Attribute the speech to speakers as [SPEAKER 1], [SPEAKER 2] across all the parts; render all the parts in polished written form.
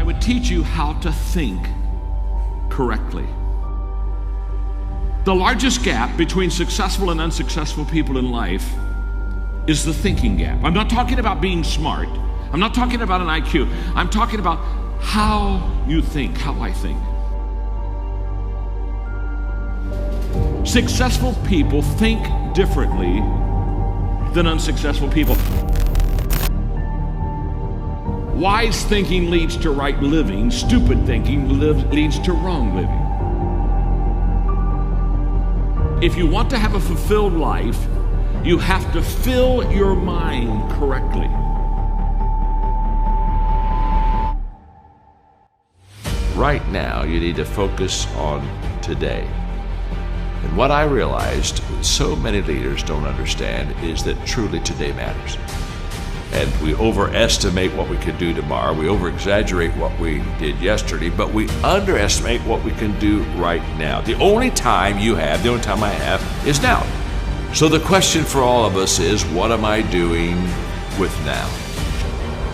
[SPEAKER 1] I would teach you how to think correctly. The largest gap between successful and unsuccessful people in life is the thinking gap. I'm not talking about being smart. I'm not talking about an IQ. I'm talking about how you think, how I think. Successful people think differently than unsuccessful people. Wise thinking leads to right living. Stupid thinking leads to wrong living. If you want to have a fulfilled life, you have to fill your mind correctly.
[SPEAKER 2] Right now, you need to focus on today. And what I realized so many leaders don't understand is that truly today matters. And we overestimate what we can do tomorrow. We over-exaggerate what we did yesterday, but we underestimate what we can do right now. The only time you have, the only time I have, is now. So the question for all of us is, what am I doing with now?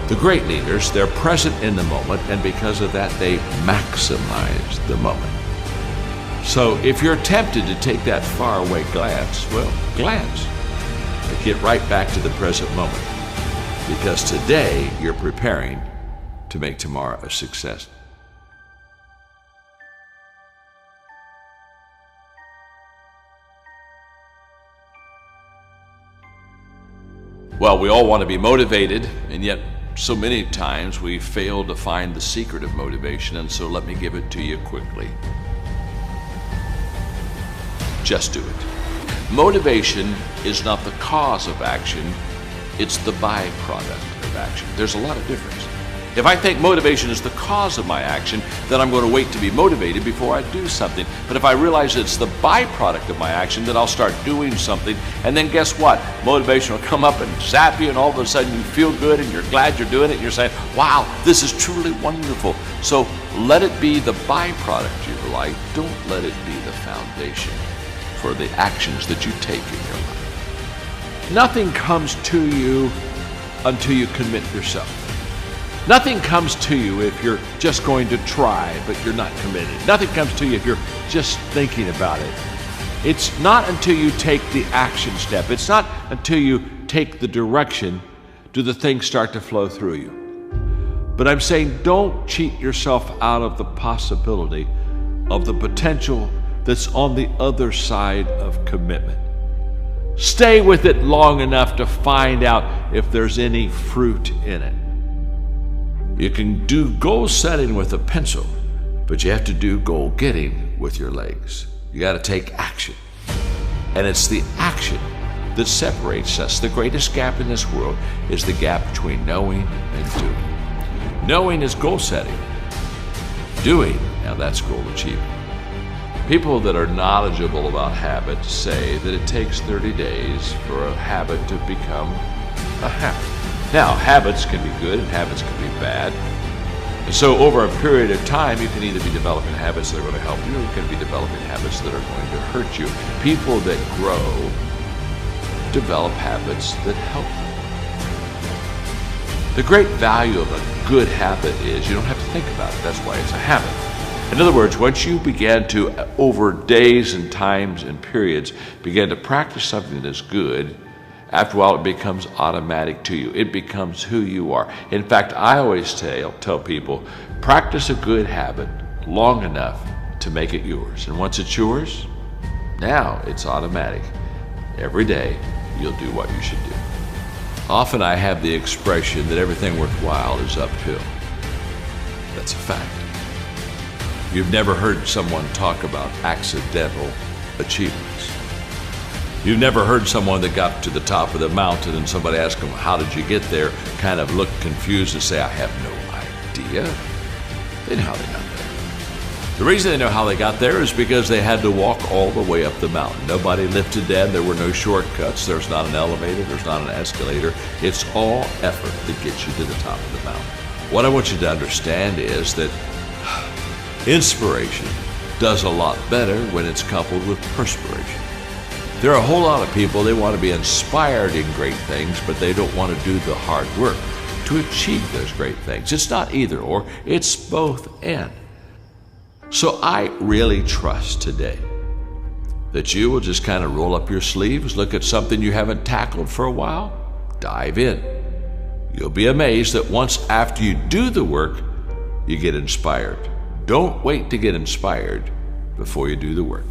[SPEAKER 2] The great leaders, they're present in the moment, and because of that, they maximize the moment. So if you're tempted to take that faraway glance, well, glance. But get right back to the present moment. Because today you're preparing to make tomorrow a success. Well, we all want to be motivated, and yet so many times we fail to find the secret of motivation, and so let me give it to you quickly. Just do it. Motivation is not the cause of action, it's the byproduct of action. There's a lot of difference. If I think motivation is the cause of my action, then I'm going to wait to be motivated before I do something. But if I realize it's the byproduct of my action, then I'll start doing something. And then guess what? Motivation will come up and zap you, and all of a sudden you feel good and you're glad you're doing it. And you're saying, wow, this is truly wonderful. So let it be the byproduct of your life. Don't let it be the foundation for the actions that you take in your life. Nothing comes to you until you commit yourself. Nothing comes to you if you're just going to try, but you're not committed. Nothing comes to you if you're just thinking about it. It's not until you take the action step. It's not until you take the direction do the things start to flow through you. But I'm saying don't cheat yourself out of the possibility of the potential that's on the other side of commitment. Stay with it long enough to find out if there's any fruit in it. You can do goal setting with a pencil, but you have to do goal getting with your legs. You got to take action. And it's the action that separates us. The greatest gap in this world is the gap between knowing and doing. Knowing is goal setting. Doing, now that's goal achievement. People that are knowledgeable about habits say that it takes 30 days for a habit to become a habit. Now, habits can be good and habits can be bad. And so over a period of time, you can either be developing habits that are going to help you, or you can be developing habits that are going to hurt you. People that grow develop habits that help them. The great value of a good habit is you don't have to think about it. That's why it's a habit. In other words, once you begin to, over days and times and periods, begin to practice something that's good, after a while it becomes automatic to you. It becomes who you are. In fact, I always tell people, practice a good habit long enough to make it yours. And once it's yours, now it's automatic. Every day, you'll do what you should do. Often I have the expression that everything worthwhile is uphill. That's a fact. You've never heard someone talk about accidental achievements. You've never heard someone that got to the top of the mountain and somebody asked them, how did you get there? Kind of look confused and say, I have no idea. They know how they got there. The reason they know how they got there is because they had to walk all the way up the mountain. Nobody lifted them. There were no shortcuts. There's not an elevator. There's not an escalator. It's all effort that gets you to the top of the mountain. What I want you to understand is that inspiration does a lot better when it's coupled with perspiration. There are a whole lot of people, they want to be inspired in great things, but they don't want to do the hard work to achieve those great things. It's not either or, it's both and. So I really trust today that you will just kind of roll up your sleeves, look at something you haven't tackled for a while, dive in. You'll be amazed that once after you do the work, you get inspired. Don't wait to get inspired before you do the work.